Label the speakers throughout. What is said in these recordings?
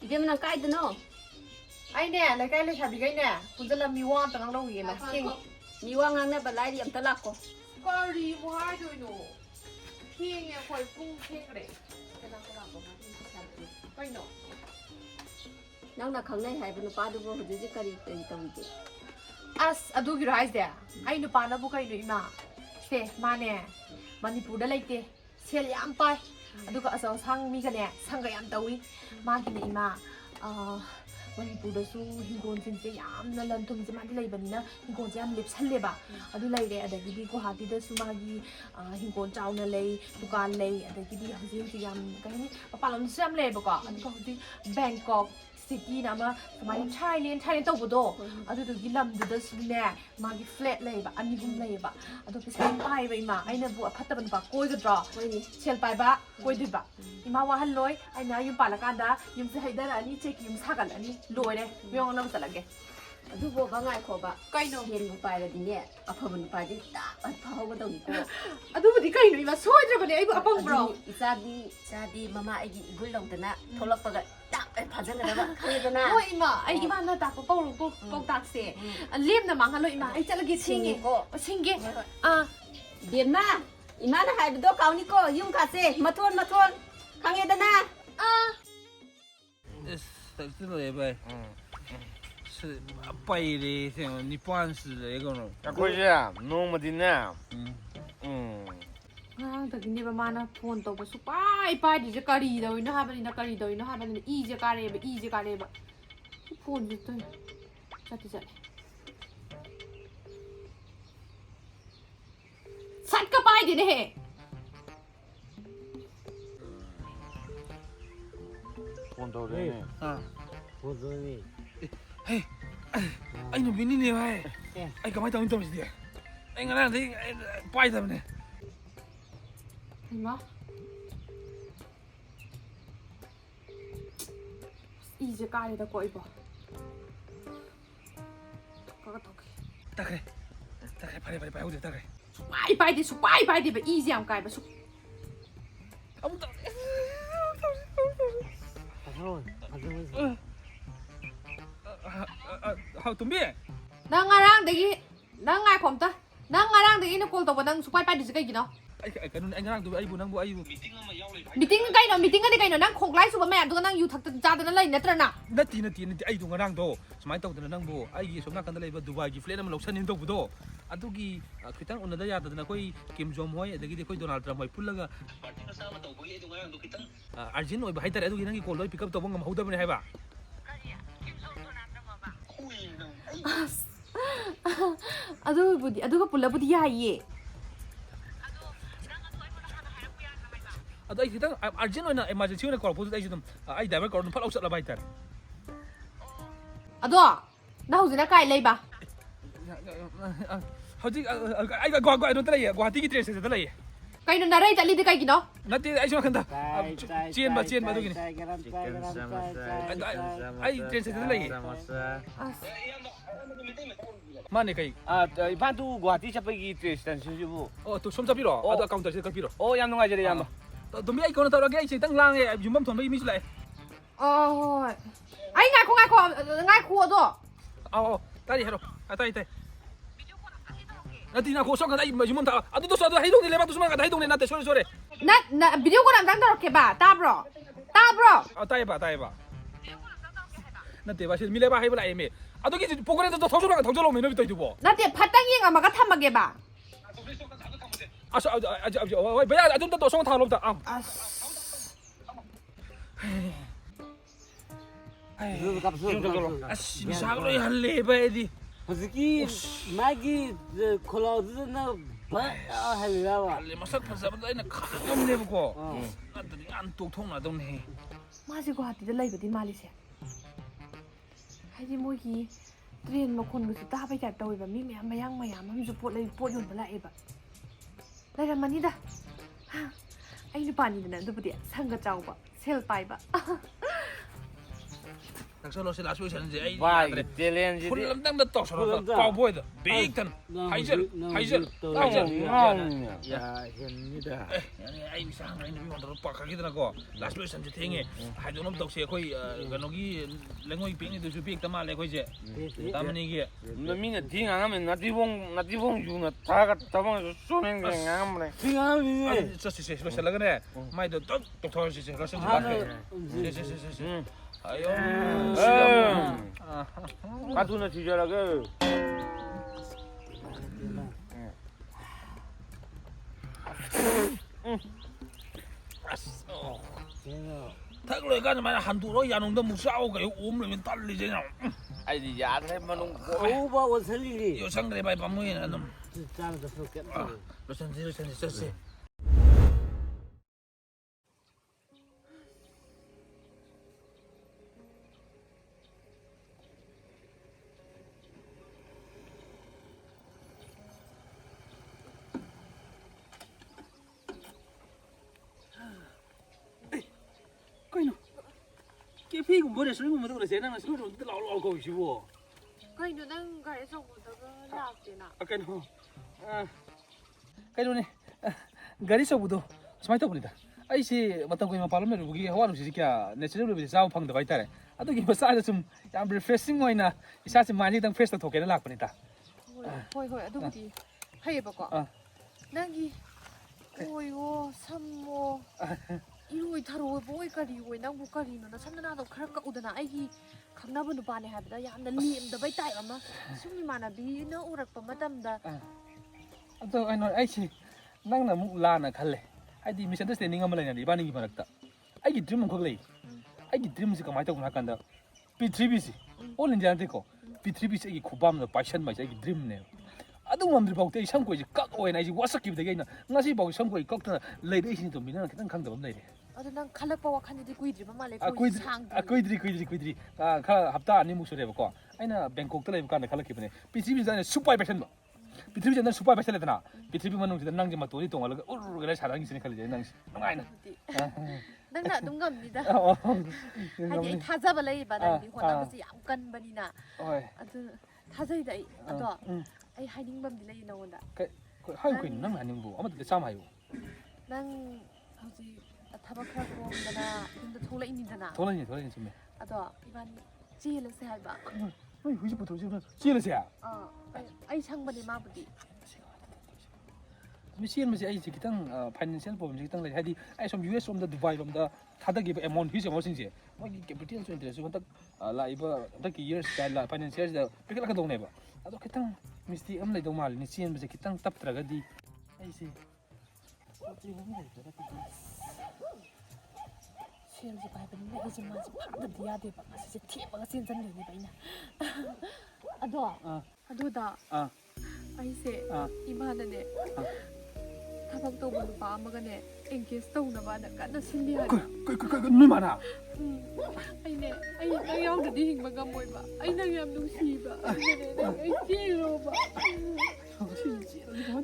Speaker 1: 이제는 까이드노.
Speaker 2: 아이네, 내가 일래 샤비가이네. 분절라 미와 땅 나오기나.
Speaker 1: 미왕하네 발라이리 암 달라고.
Speaker 2: 거리 뭐 하죠이노. 킹에 거의 뿡킹 그래. 까이노.
Speaker 1: 낭나 강내 하이브는 빠두고 허즈지 까리 있다고.
Speaker 2: 아스 아두기로 하이세. 아이 누파나부 까이노 이마. 세 마네. 마니푸르다 레이테. 셀 얌 빠이. 아두가 어서 상미가네. 상가 얌 따위. 마기네 이마. ꯃꯅꯤꯄꯨꯔꯗꯁꯨ ꯍꯤꯡꯒꯣꯜꯁꯤꯡꯁꯦ ꯌꯥꯝꯅ ꯂꯟ ꯊꯨꯝꯁꯦ ꯃꯥꯗꯤ ꯂꯩꯕꯅꯤꯅ ꯍꯤꯡꯒꯣꯜꯁꯦ ꯌꯥꯝ ꯂꯦꯞꯁꯜꯂꯦꯕ ꯑꯗꯨ ꯂꯩꯔꯦ ꯑꯗꯒꯤꯗꯤ ꯒꯨꯋꯥꯍꯥꯇꯤꯗꯁꯨ ꯃꯥꯒꯤ ꯍꯤꯡꯒꯣꯜ ꯆꯥꯎꯅ ꯂꯩ ꯗꯨꯀꯥꯟ ꯂꯩ ꯑꯗꯒꯤꯗꯤ ꯍꯧꯖꯤꯛ ꯌꯥꯝ ꯀꯩ ꯍꯥꯏꯅꯤ ꯃꯄꯥꯟꯂꯣꯝꯗꯁꯨ ꯌꯥꯝ ꯂꯩꯌꯦꯕꯀꯣ ꯑꯗꯨꯒ ꯍꯧꯖꯤꯛ ꯕꯦꯡꯀꯣꯛ ꯁꯤꯇꯤꯅ ꯑꯃ ꯁꯨꯃꯥꯏꯅ ꯊꯥꯏꯂꯦꯟ ꯇꯧꯕꯗꯣ ꯑꯗꯨꯗꯨꯒꯤ ꯂꯝꯗꯨꯗꯁꯨꯅꯦ ꯃꯥꯒꯤ ꯐ꯭ꯂꯦꯠ ꯂꯩꯌꯦꯕ ꯑꯅꯤ ꯑꯍꯨꯝ ꯂꯩꯌꯦꯕ ꯑꯗꯣ ꯄꯩꯁꯥ ꯌꯥꯝ ꯄꯥꯏꯌꯦꯕ ꯏꯃꯥ ꯑꯩꯅꯕꯨ ꯑꯐꯠꯇꯕ ꯅꯨꯄꯥ ꯀꯣꯏꯒꯗ꯭ꯔꯣ ꯁꯦꯜ ꯄꯥꯏꯕ ꯀꯣꯏꯗꯣꯏꯕ ꯏꯃꯥ ꯋꯥꯍꯜꯂꯣꯏ ꯑꯩꯅ ꯌꯨꯝ ꯄꯥꯜꯂꯀꯥꯟꯗ ꯌꯨꯝꯁꯦ ꯍꯩꯊꯔꯛꯑꯅꯤ ꯆꯦꯛꯀꯤ ꯌꯨꯝ ꯁꯥꯒꯠꯂꯅꯤ ꯂꯣꯏꯔꯦ ꯃꯤꯉꯣꯟꯗ ꯆꯠꯂꯒꯦ
Speaker 1: ꯑꯗꯨꯕꯨ ꯉꯥꯏꯈꯣꯕ
Speaker 2: ꯀꯩꯅꯣ
Speaker 1: ꯁꯦꯟꯕꯨ ꯄꯥꯏꯔꯗꯤꯅꯦ ꯑꯐꯕ ꯅꯨꯄꯥꯗꯤ ꯇꯥꯛ ꯐꯍꯧꯒꯗꯧꯅꯤꯀꯣ
Speaker 2: ꯑꯗꯨꯕꯨꯗꯤ ꯀꯩꯅꯣ 이마 ꯁꯣꯏꯗ꯭ꯔꯕꯅꯦ ꯑꯩꯕꯨ ꯑꯄꯪꯕ꯭ꯔꯣ
Speaker 1: 이자디 마마 애기 이불 넘드나 돌럭버가 딱 봐잖아 그러잖아
Speaker 2: ꯍꯣꯏ 이마 ꯑꯩ ꯏꯃꯥꯅ ꯇꯥꯛꯄ ꯄꯥꯎꯇꯥꯛꯁꯦ ꯂꯦꯝꯅ ꯃꯥꯡꯍꯜꯂꯣ ꯏꯃꯥ ꯑꯩ ꯆꯠꯂꯒꯦ ꯁꯤꯡꯒꯦ
Speaker 1: 뱀마 이마나 할비도 가오니까 용 가세 마톤 강해다나
Speaker 3: 쌀쌀로 해봐. 빠이리 생 니판스 이거는.
Speaker 4: 아코지야 노모디나.
Speaker 2: ꯉꯔꯥꯡꯗꯒꯤꯅꯦꯕ ꯃꯥꯅ ꯐꯣꯟ ꯇꯧꯕ ꯁꯨꯄꯥꯏ ꯄꯥꯏꯗ꯭ꯔꯤꯁꯦ ꯀꯔꯤꯗꯧꯔꯤꯅꯣ ꯍꯥꯏꯕꯅꯤꯅ ꯏꯁꯦ ꯀꯥꯔꯦꯕ ꯐꯣꯟꯁꯦ ꯇꯣꯏꯅ ꯆꯠꯂꯦ ꯁꯠꯀ ꯄꯥꯏꯗꯦꯅꯦꯍꯦ
Speaker 4: 본토네.
Speaker 5: 보더니
Speaker 3: 헤이. 아이는 민이네 왜? 아이 가만히 있다 있다 있다. 아이 나는 빠이다네.
Speaker 2: 이마 이제 까리다 꼬이봐 가가 더
Speaker 3: 딱해. 빨리 어디 딱해.
Speaker 2: 수빠이 바이디 봐 이제 안 까이봐 수
Speaker 3: 아무도.
Speaker 5: 가서
Speaker 3: 아, 덤비.
Speaker 2: 나 nga랑dagi 나 ngai khomta 나 nga랑dagi na call tawba nang supai paidi kaigino
Speaker 3: 아이 그는 앵가랑도 아이부 낭부 아이부.
Speaker 2: meeting kaino meeting adi kaino nang khoklai suba mayam duga nang yu thak jadana lai natrana
Speaker 3: 나티 아이도 nga랑도 수마이 tawdana nangbu 아이기 somna kanda leiba 두바이기 플레인 ama loksanin tawbudo adugi khitang unada yadadana koi kim jong hoi adagi koi donald trump hoi pullaga party na sama tawbagi aidu ngarango khitang arjin oi haitare adugi nangi call loi pick up tawbang ngam hodabane haiba
Speaker 2: aduga pullabudi yaye
Speaker 3: ado ai khitang arjin oina emergency oina call posit ai jidum ai diver call phal ausat la baitar
Speaker 2: ado na huzina kai leiba
Speaker 3: hojik ai gwa no trai guwahati ki train station ta lai
Speaker 2: kaino narai tali de kaigino
Speaker 3: nati ai sona khanda chien ba dugini ai train station ta lai mane kai
Speaker 4: 이반도 구하티 잡기 트레스탄 신주부.
Speaker 3: to som japiro ado counter se kapiro
Speaker 4: 양 농아저리 양.
Speaker 3: dombi ai kono tawage ai chitang lang e yumbam thon bai mi sulai
Speaker 2: oi ai ngai khu ado
Speaker 3: ao tari hero tai nati na ko so kan ai yumam ta adu to so adu haidong ni leba to suma ka haidong ni nate sorry
Speaker 2: na video ko nang dorke ba tabro
Speaker 3: tai ba nate ba sil mi leba hai bala eme adu ki pogore to thosoro ka thosolo me no bitoi dubo
Speaker 2: nate phatang yeng amaga thamage ba
Speaker 3: aso oi baya adun to song thalo ta am
Speaker 5: 그 값을
Speaker 3: 아씨 미사로 할래 봐야지
Speaker 5: 그게 마기 콜라우드나 바 할라와
Speaker 3: 할래 마삭 파사바다 이나 카감 내보고 나들이 안 똑통나 동네
Speaker 2: 마지 구하티다 레이버디 말리세 하이디 모기 트레인 마콘부스 따바이 타입 taw이바 미 mayang amsu pot yonba laeba lairammanida ai nupani dana dubudi sanga chawba sel paiba
Speaker 3: 탁설로시 라스 웨이션인지 에이
Speaker 4: 와,
Speaker 3: 야드레
Speaker 4: 이 텔렌지.
Speaker 3: 훌람당다 떡설로 파워보이드 빅턴 하이젤
Speaker 5: 야, 힙니다.
Speaker 3: 아니 아이 상나 이놈이 만들어 빡하기더라고 라스 웨이션지 탱에 하이도놈 떡시 거의 그노기 랭고이 빅니도 빅다 말래 거이제 담니게
Speaker 4: 너미네 딩 안 하면 나디봉 주나 다가 다봉에서 쏘는 게 아무래.
Speaker 5: 빙하미.
Speaker 3: 저시 로셀라 그래 마이도 똑똑 터시 로셀
Speaker 5: 하나.
Speaker 3: 시시시시 아유
Speaker 4: 가두나 뒤져라고.
Speaker 3: 타글로 가는 말 한두로 야농도 무사오가 오므면 딸리잖아
Speaker 4: 아이 야드레 만ung.
Speaker 5: 오바 원설리리.
Speaker 3: 요상그래 바이 밤무이나 놈
Speaker 5: 짜는 거 쏠게.
Speaker 3: 로센지 저시 거이노 깨피고 머리 쓰는 거 못하고 세나나 소리 좀 들라올 거 있고
Speaker 2: 그래도 난 가에서 보다가 나왔대나.
Speaker 3: 아까노 그러네 가리 서부도 스마이트 보니다 아이시 맞다고 이마 발음을 보기 하와는 지지야 내추럴로 비자 자우 팡도 있다래 아도기 마사지 좀ям 리프레싱 오이나 이사지 많이 당 프레스 토케나 락보니다
Speaker 2: 호이 아도부디 하이바고. 난기 오이고 삼모 이로이 타로 보이까리 오이 난 보까리는 나 삼나나도 그럴까 오더나 아이기 강나부 누바네 하비다 야나 리엠다 바이타이 아마 숨이마나비 너 우락바 마담다
Speaker 3: 아도 아이시 낭나 묵라나 칼레 아이디 미스언더스탠딩 아마 레냐 이바닝이 마락다 아이기 드림 거글레 아이기 드림스 가 마이타고 나간다 비트리비시 올 인자한테고 비트리비시 아이기 쿠밤나 파션 마이 아이기 드림네 아동 맘들 보고 때 참고 이제 깍오에나 이제 와삭기 되게 있나 ngasi 보고 참고 이 깍다 레이데 이신 좀 미나 그냥 강도 없네
Speaker 2: 아도 난 칼락바 와칸디 꾸이드리바 말레
Speaker 3: 꾸이드리 가 합다 아니 목소리 해볼까 아이나 뱅콕 때 해볼까 칼락기 보네 비트리비스 슈퍼 패션 비트리비스 난 슈퍼 패션 했잖아 비트리비 만능 낭지 맛도 이 동안 우르르 그래 사랑이 있으니 칼리 낭시 농아이나
Speaker 2: 낭나 농감니다 아니 타자바 레이바 난디 호나버스 얌 간바니나 아도 타자이다 아도 아이 하이닝밤디 레이 나온다
Speaker 3: 하이고 있는 난 아니고 아무도 참 하이고
Speaker 2: 난 hꯧ지 타박하고 온다나 근데 돌아있니잖아
Speaker 3: 돌아니 좀
Speaker 2: 아도 이반 찌르세 할바
Speaker 3: 어이 후지부터 지금 찌르세야
Speaker 2: 아이 창반이 마부디
Speaker 3: 미시엔 미시 아이 지기당 파이낸셜 프로블em 지기당 레 하디 아이 좀 US 롬다 두바이 롬다 타다기 에몬 히즈 어머신지 뭐이 캐피탈 좀 인터레스 건딱 라이바 딱기 이어 스타일 라 파이낸셜 다 피클라가 동네바 아도 기당 미스티 엄레 동말 미시엔 미시 기당 탑트라가디 아이시
Speaker 2: 시엔지 바이브니 이제 마지 파드 디아데바 마시 티바가 신선되니 바이나 아도다 아이세 이마나네 타박 tꯧꯕ 누가 아마가네 engage tꯧ나바나 간나 신리하니
Speaker 3: 누이 많아
Speaker 2: 아이네 아이 나 야우드디 힝바 감모이바 아이 나 ям 누시바 아이 찌로바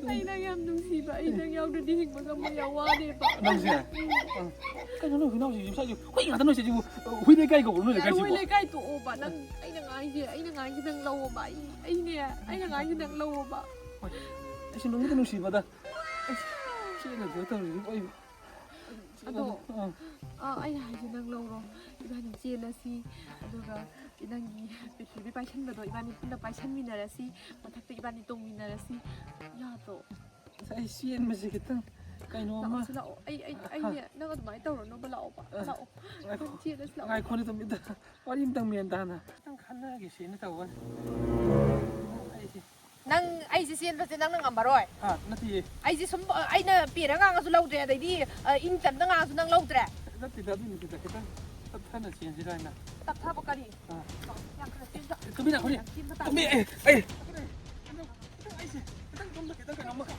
Speaker 2: 아이 나 ям 누시바 아이 나 야우드디 힝바 감모야 와데바
Speaker 3: 남세 그냥 너 나오지 임사지 호이 가다 너지 지금 호이네 가이고 오늘 가이고
Speaker 2: 호이네 가이 또 오바 난 아이나 nga이 당 라오바 아이네 아이나 nga이 당 라오바
Speaker 3: 아이씨 너무 누시바다 시에는 저도 어이
Speaker 2: 아도 아이나 하이지 당 라오로 이바니 지에나시 아도가 이난기 비트비 바이션바도 이바니 푼다 바이션미나라시 마탁도 이바니 똥미나라시 야도
Speaker 3: 아이 시엔 마시 기당 kaino ma
Speaker 2: lao ai na ga mai tawro no balao ba lao chi da lao
Speaker 3: ngai khoni tum ida warim tang mien dana tang khana ge sin ta wan
Speaker 2: nang ai ji sen ba nang ngam baroi
Speaker 3: nati
Speaker 2: ai ji sum ai na pi ra nga su lau dre dai di in tan da nga su nang lau dre
Speaker 3: nati da bi ni ta kita ta thana chen ji dai na
Speaker 2: tak tha ba ka ri yang ka tin da
Speaker 3: kami na khoni kami ai tang tum da kita ka ngam ka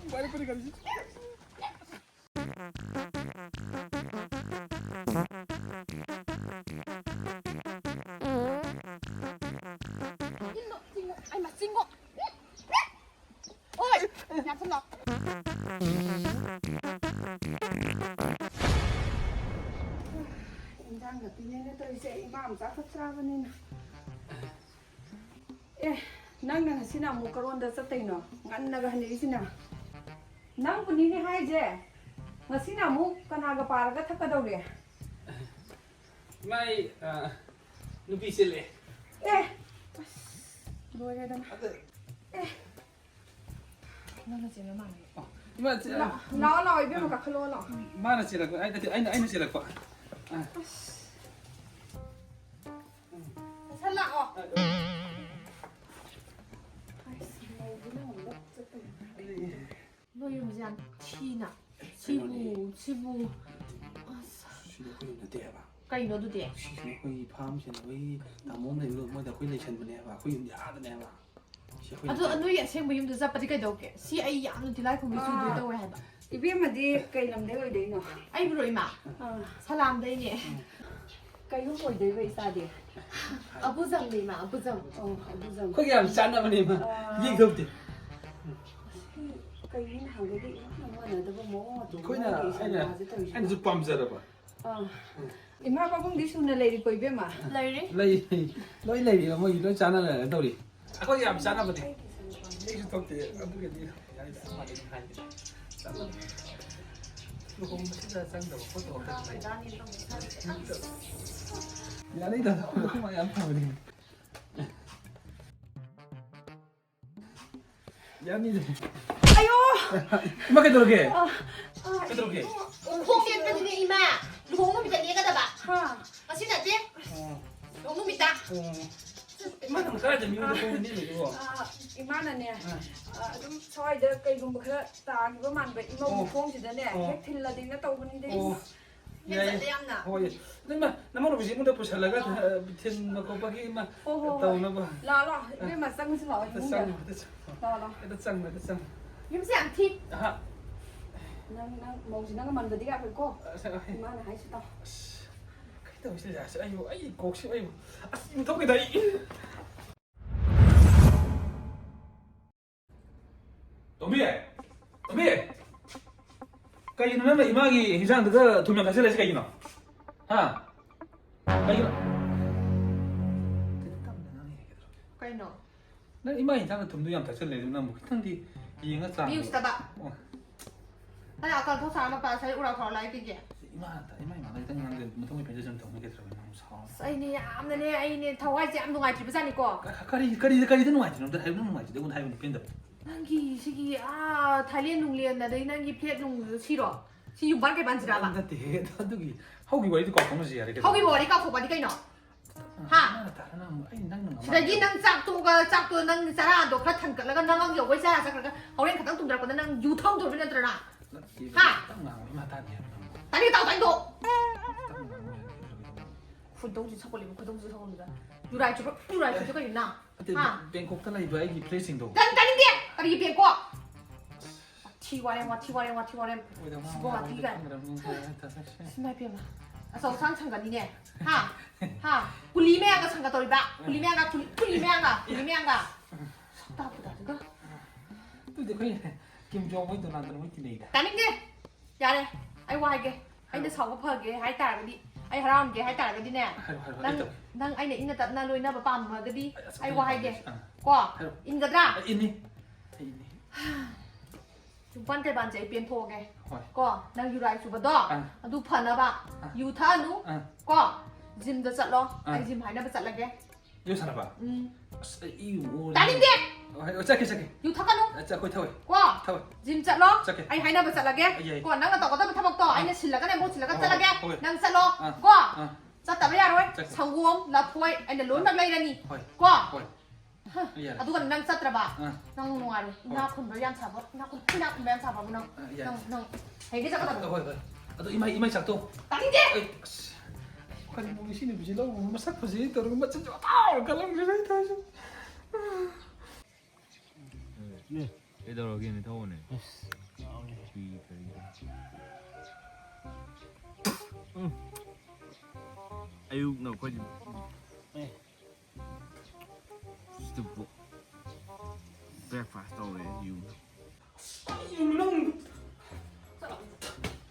Speaker 3: Balik pa rin kasi.
Speaker 2: Singo, ay mas singo. Oi, nasaan na?
Speaker 6: ꯑꯩꯈꯣꯏꯁꯦ ꯏꯃꯥ ꯃꯆꯥ ꯈꯛ ꯆꯥꯕꯅꯤꯅ ꯅꯪꯅ ꯉꯁꯤꯅ ꯑꯃꯨꯛ ꯀꯔꯣꯟꯗ ꯆꯠꯇꯣꯏꯅꯣ ꯉꯟꯅꯒ ꯍꯜꯂꯛꯏꯁꯤꯅ ꯅꯪꯕꯨꯅꯤꯅꯦ ꯍꯥꯏꯁꯦ ꯉꯁꯤꯅ ꯑꯃꯨꯛ ꯀꯅꯥꯒ ꯄꯥꯔꯒ ꯊꯛꯀꯗꯧꯔꯦ
Speaker 3: ꯃꯥꯏ ꯅꯨꯄꯤ ꯆꯦꯜꯂꯦ
Speaker 6: ꯂꯣꯏꯔꯦꯗꯅ
Speaker 2: ꯅꯪꯅ ꯆꯦꯟꯕ ꯃꯥꯜꯂꯦ
Speaker 3: 이마
Speaker 6: ꯂꯥꯛꯑꯣ 이병헌 가클로 와
Speaker 3: 마나 찌라고 아이나 찌라고
Speaker 6: 살라고
Speaker 2: 너 이름이 안 티나 지부
Speaker 3: 시도는 돼봐
Speaker 2: 까이 너도 돼
Speaker 3: 거의 밤새 거의 다 몸에 이거 뭐다 거의 내천분해 봐 거의 야드네 봐
Speaker 2: 아주 너희 생부 юм도 잡아지 그래도게 시 아이 양도 딜라이 공부 중도 또 해 봐.
Speaker 6: 이병헌이 그이 남대 어디노
Speaker 2: 아이 브로 이마. 사람 되니.
Speaker 6: 그이 후 어디 왜 있다디
Speaker 2: 아부점 이마 아부점.
Speaker 6: 아부점
Speaker 3: 거기 안 짠나버니 마 이게 없대
Speaker 6: 그이 한국이 너무나도 뭐
Speaker 3: 거기나 아니 좀 밤새라 봐
Speaker 6: 이마 바봉디 수나 레리 거 이병헌
Speaker 2: 레리?
Speaker 3: 레이 뭐 이런 짠나래 너리 거기 안 짠나버니 이게 또 돼. 어떻게 돼? 야이 많이 하는데. 짠나. 이거 진짜 짠다. 포도 없다. 야이다. 너무 많이 안 파버리. 야미. 아유! 이마게 들어게. 들어게.
Speaker 2: 홍대 빼주니 이마. 홍놈 밑에 얘가 잡아.
Speaker 6: 하
Speaker 2: 맛있지? 홍놈 밑에.
Speaker 3: 이마는 살아야 미우도 보는데 이거.
Speaker 6: 이마나네 좀 저희들 그이금부 그래 따기고 만배 이모 뽕지다네 백 틀라딩나 떠보는데
Speaker 2: 괜찮대 양나.
Speaker 3: 예. 근데 나만 보지 문도 보살라가 밑에 뭐 거기 막 떠오나 봐.
Speaker 6: 라라 이게 맞상스 라
Speaker 3: 됐어.
Speaker 6: 라라
Speaker 3: 됐어.
Speaker 2: 임세 안 티.
Speaker 3: 아.
Speaker 6: 난 뭐지나가 만들디가 그거
Speaker 3: 생각해.
Speaker 6: 이마나 하시다
Speaker 3: 그때 오실 야. 아이고, 아이 곡시 아이고. 아, 이거 더게다 이. 도미. Kayo na naman, imagi, hisang daga, tumang kasi lang kayo na. Ha? Kayo na.
Speaker 2: 까이 너.
Speaker 3: 나 imagi hisang tum도 yang tasal lang, na mukitang di, iingat sa.
Speaker 2: 미우스 따봐. 아니 아까 더 사람 아빠 잘 오라고 더 라이트게.
Speaker 3: imagi mga itang nang matong ipenja 좀 tumang kita rin ng sao.
Speaker 2: 아이니 암네네 아이니 더와지 암 동아지 부산이고.
Speaker 3: Kari din nuwaji, no, dahil nuwaji, dagun tayo depende.
Speaker 2: 난기 시기 아 달리엔 농리였나 내 난기 플랫 농 싫어. 시 육반게 만지라봐.
Speaker 3: Dati, dadugi, haugi wali ko ako siya.
Speaker 2: 거기 머리가 고바니까 이너. 하. 시다기 난 짝도 난 사라도 그렇단 거라가 난 여기 살아서 그러니까 어린 가당 좀 들고 난 유통 좀 그냥 들어나. 아니 나도 구동지 서걸리면 구동지 서걸리다. 유라이 저거 있나? 하.
Speaker 3: Bangkok ta lai bai gi placing do.
Speaker 2: 딴인데 아니 비행고. 티와렘 수고 티가. 스나이퍼마. 아서 상창가니네. 하. 굴리메아가 상가돌이다. 굴리메아가. 석다보다 그거.
Speaker 3: Tu de koi Kim Jong Un Donald Trump ti nei da.
Speaker 2: 딴인데. 야래. 아이 와게. 아이네 사고 퍼게 할 따라가디. 아이 하람게 할 따라가디네. 난 아이네 인나 나 로이나 바밤 마가디. 아이 와게. 과. 인가드라.
Speaker 3: Ini.
Speaker 2: 중반대 반제 변포게. 과. 난 유라이 주버도. 아두 파나바. 유타누. 과. 짐도 잣로. 아이 짐 하이나 잣라게.
Speaker 3: Yo sana ba? Iyo.
Speaker 2: 딴인데.
Speaker 3: Chake.
Speaker 2: 유타가누.
Speaker 3: Cha koi thawai.
Speaker 2: 과.
Speaker 3: Thawai.
Speaker 2: 짐 잣로.
Speaker 3: 짝게.
Speaker 2: 아이 하이나 잣라게. 과. 나가 떠가다 타먹도. 아이네 실라가네 못 실라가 잣라게. 난 잣로.
Speaker 3: 아.
Speaker 2: 과. 잣다베 야로이.
Speaker 3: 짝게.
Speaker 2: 상구엄 라포이. 아이네 론박 라이라니.
Speaker 3: Hoi.
Speaker 2: 과.
Speaker 3: Hoi. Yeah.
Speaker 2: 아두가 난 잣드라바.
Speaker 3: 아.
Speaker 2: 난 농아리. 나 군별 양 잡아. 나 양 잡아. 난 해게 잡아다.
Speaker 3: Hoi. Ado imai sak to.
Speaker 2: 딴인데.
Speaker 3: Kan mo sini biji lo masak pa sini terus macam tu. Tahu kalau dia tahu.
Speaker 7: Idol again ito ne. Ayun no ko. Stupid. Breakfast all you.
Speaker 3: Yung lang.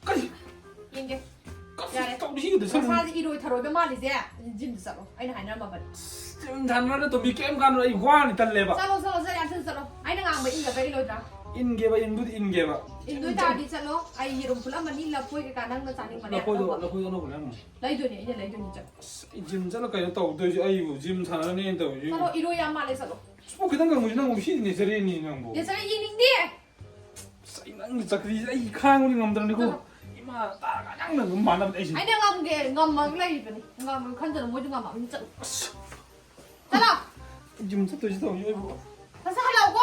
Speaker 3: Kasi.
Speaker 2: 인게.
Speaker 3: Kasi kau di sini dah sama.
Speaker 2: ꯅꯁꯥꯁꯦ ꯏꯔꯣꯏ ꯊꯔꯣꯏꯕ ꯃꯥꯜꯂꯤꯁꯦ ꯖꯤꯝꯗ ꯆꯠꯂꯣ ꯑꯩꯅ ꯍꯥꯏꯅꯔꯝꯃꯕꯅꯤ
Speaker 3: 좀 단말에 또 미게임 가는 이 화는 달래봐.
Speaker 2: ꯆꯠꯂꯣ ꯆꯠꯂꯣ ꯆꯠ ꯌꯥꯝ ꯊꯨꯅ ꯆꯠꯂꯣ ꯑꯩꯅ ꯉꯥꯡꯕ ꯏꯟꯒꯗ꯭ꯔꯥ ꯏꯜꯂꯣꯏꯗ꯭ꯔꯥ
Speaker 3: 인게봐 인부도 인게봐.
Speaker 2: ꯏꯟꯗꯣꯏ ꯇꯥꯔꯗꯤ ꯆꯠꯂꯣ ꯑꯩ ꯌꯦꯔꯨꯝ ꯐꯨꯠꯂꯝꯃꯅꯤ ꯂꯐꯣꯏ ꯀꯩꯀꯥ ꯅꯪꯅ ꯆꯥꯅꯤꯡꯕꯅꯦ
Speaker 3: 너코도 넣어보래.
Speaker 2: ꯂꯩꯗꯣꯏꯅꯦ ꯑꯩꯅ ꯂꯩꯗꯣꯏꯅꯤ ꯆꯠꯂꯣ
Speaker 3: 짐 잘라 가야 또 도지 아이고 짐 사나네 또.
Speaker 2: ꯆꯠꯂꯣ 이로이 ꯌꯥꯝ ꯃꯥꯜꯂꯦ ꯆꯠꯂꯣ
Speaker 3: 뭐 그냥 간 거지 난 무슨 저래니 난 뭐.
Speaker 2: 얘 저리 예닝디
Speaker 3: 난 저기 이 칸우리 놈들은 이거 이마 따가냥 는 많아 대신.
Speaker 2: 아니 내가 ng게 ngầm 레이더니 ngầm 컨저는 뭐지 ngầm 안 ꯆꯠꯂꯣ ꯆꯠꯂꯣ
Speaker 3: 짐 쳤도 있어 이거.
Speaker 2: 가서 하려고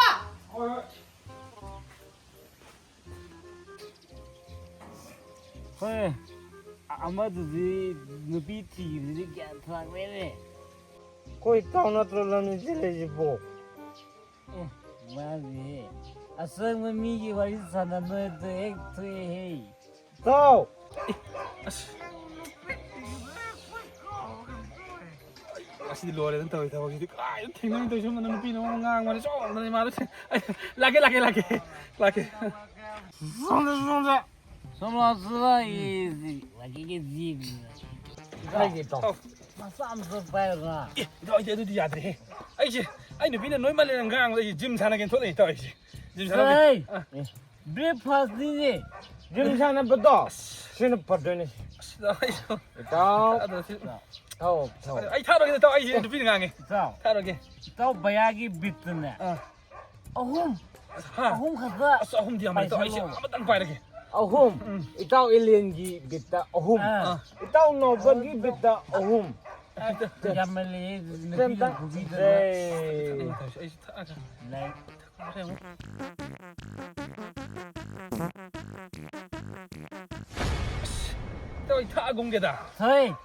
Speaker 5: ꯍꯣꯏ ꯑꯃꯗꯨꯗꯤ ꯅꯨꯄꯤ ꯊꯤꯕꯗꯤ ꯒ꯭ꯌꯥꯟ ꯊꯥꯛꯂꯦꯅꯦ
Speaker 4: ꯑꯩꯈꯣꯏ ꯏꯇꯥꯎ ꯅꯠꯇ꯭ꯔꯣ ꯂꯝꯕꯤ ꯆꯦꯜꯂꯤꯁꯤꯕꯣ
Speaker 5: ꯃꯥꯅꯦ ꯑꯁꯪꯕ ꯃꯤꯒꯤ ꯋꯥꯔꯤ ꯁꯥꯟꯅꯕꯗ ꯍꯦꯛ ꯊꯣꯛꯑꯦꯍꯦ
Speaker 4: ꯏꯇꯥꯎ
Speaker 3: 아시디 로레는 또 있다 거기 아 이거 탱탱이 또 있으면 나는 비는 엉망만에 좀 나는 말을 라게
Speaker 4: 손자
Speaker 5: 솔로스라 이 와기게 집이야
Speaker 4: 이게 또
Speaker 5: 마삼서 봐라
Speaker 3: 너 이제 어디 야들해 아이지 아이 비는 너희 말이랑 강 짐 사나긴 토네 또 아이지 짐 사나
Speaker 5: 에이 브레이크파스트니
Speaker 4: 짐 사나부터 신을 받더니 이따 타오
Speaker 3: 아이 타러게 또 아이지 비는 강에
Speaker 5: 자
Speaker 3: 타러게
Speaker 5: 또 바야기 비트네 어홈 가서
Speaker 3: 싸움 디아만 또 아이지 아무 땅 봐이렇게
Speaker 4: ahum itaw aliengi bita ahum itaw nobagi bita ahum
Speaker 5: 야말리
Speaker 4: Senta Hey
Speaker 3: 아이지 타가
Speaker 5: 네
Speaker 3: 또 타 공개다
Speaker 5: 서이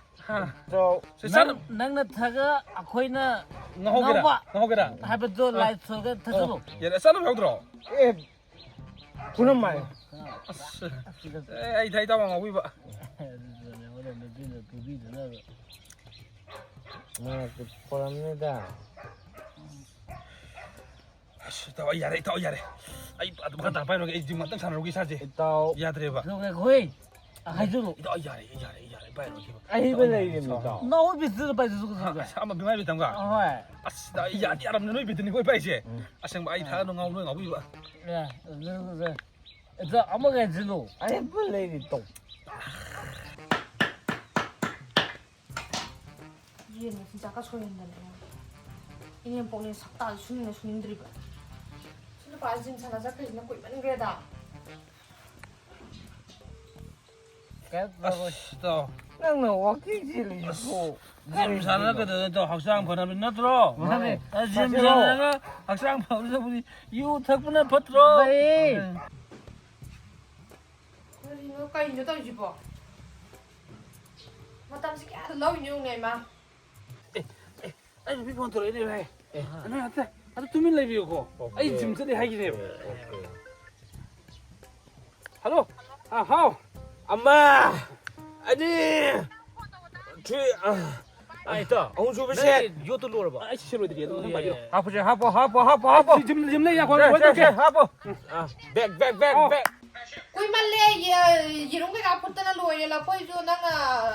Speaker 4: so
Speaker 3: 사람
Speaker 5: 낭나 타가 아코이나
Speaker 3: 나오게라
Speaker 5: 하버도 라이트가 타서
Speaker 3: 얘 사람 여기로
Speaker 4: eh kunam mai
Speaker 3: 에이 다이 다방 오이 봐
Speaker 4: mana kolamnida
Speaker 3: 또 야래 아이 아도 간다 봐요 이 지금 맞다 사는 여기 사지
Speaker 4: itaw
Speaker 3: 야들해 봐
Speaker 5: 그게 거의 하이즈로
Speaker 3: 또 야래 봐요
Speaker 4: ahibelagimita
Speaker 5: 나올 비스를 빠져 죽었어
Speaker 3: 한번 비마이 비담가
Speaker 5: 어이
Speaker 3: 아나 야람 너희 비드니 거기 봐야지 아생 아이 다 너가 오늘 오이 봐
Speaker 5: 야 저 아무게 지도
Speaker 4: ahibelagi to
Speaker 2: 얘는 진짜 아까 소리 한다네 이년 뽕이 삭다 수능네 수능들이 봐 진짜 빠진 차나 잡혀있는 거 이만 그래다
Speaker 3: 또
Speaker 4: nang walking sili ko
Speaker 3: 짐 사나거든 또 학생 번하면 너들어 짐 사나가 학생 번에서 우리 이후 덕분에 버들어
Speaker 2: nó cây nhớ tao gì bỏ mà tao sẽ cả lâu như này mà
Speaker 3: 아이 비번 들어 이래 왜 나한테 아주 두밀 레비고 아이 짐 쓰리 하긴 해요 할로 하우
Speaker 4: amma ani tri ai ta ông chú biết xe
Speaker 5: vô tôi lùa
Speaker 3: 아이 실로 드려 너 말이요
Speaker 4: hapo
Speaker 3: 짐 내야 거기 어떻게
Speaker 4: hapo back
Speaker 2: quay mặt lê gì đúng cái gặp phút tên lùi là quay cho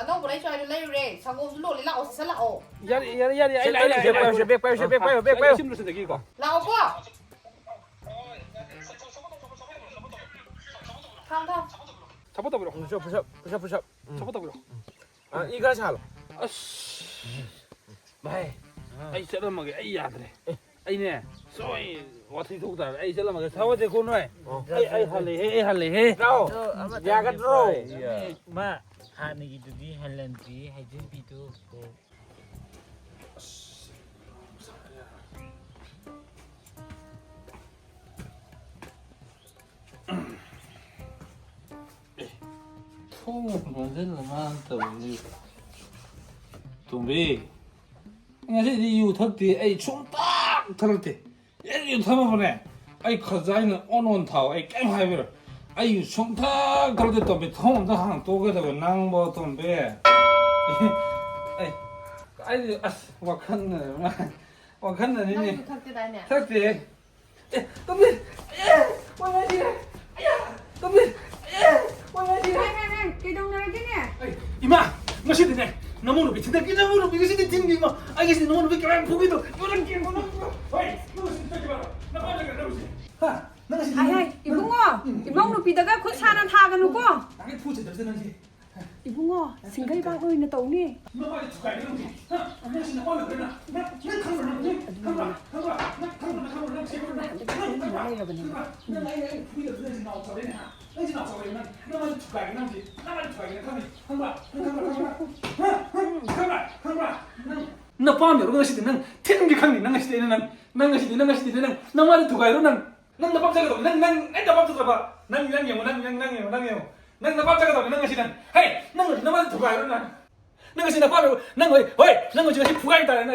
Speaker 2: nó vừa lấy cho lấy rồi sao cô lùi lấy lạo sẽ lạo
Speaker 3: 야리
Speaker 4: back
Speaker 3: 짐 넣으면 되기 이거
Speaker 2: lạo quá không
Speaker 3: 잡았다 버려
Speaker 4: push up
Speaker 3: 잡았다 버려
Speaker 4: ah iga chalo
Speaker 3: 아씨 마이 아이 저런막에 아이 야들해 아이네 소이 어떻게 속다 아이 저런막에 사와제 고노에 아이 할래
Speaker 4: đâu jagat ro
Speaker 5: 마 하니기들이 헬렌지 하이즈비도
Speaker 3: 통은 먼저는 우리 동비 ngay đi yêu thật thì ai chúng ta thật thì ai yêu thật mà này ai khởi giải là ôn thảo ai cái hai bữa ai yêu chúng ta thật thì tụi mình thông ta hàng tô cái đó năng bao tụi mình aiว่าขั้นเนี่ยว่าขั้นเนี่ยนี่
Speaker 2: thật cái này nè
Speaker 3: thật thì tụi mìnhว่าไงดีtụi mìnhว่าไงดี
Speaker 6: cái đông này cái nè
Speaker 3: 이마 ngasidinya namun lebih tidak kita mau lebih kesini tinggi mah aja sih namun lebih keren begitu orang kira mana hei lu sih coba nama ada kan sih ha nang sih
Speaker 6: 하이 이붕어 이봉 루피다가 그 사람 하가누고
Speaker 3: 당연히 부채 들으는 지
Speaker 6: 이붕어 싱글 바고 있는 떠오니
Speaker 3: 너 빨리 죽어야 되는 지 하 나 진짜 빨리 그러나 나 강물 나 밤에 오는 것이 되는 태릉기 강리 난 것이 되는 난 것이 되는 나 말이 누가 이러는 난 나밥 자가도 난 나밥 자가 난 나밥 자가도 난 것이 난 헤이 난 것이 나 말이 누가 이러는 난 것이 나 밤에 난 것이 난 것이 부가 있다 나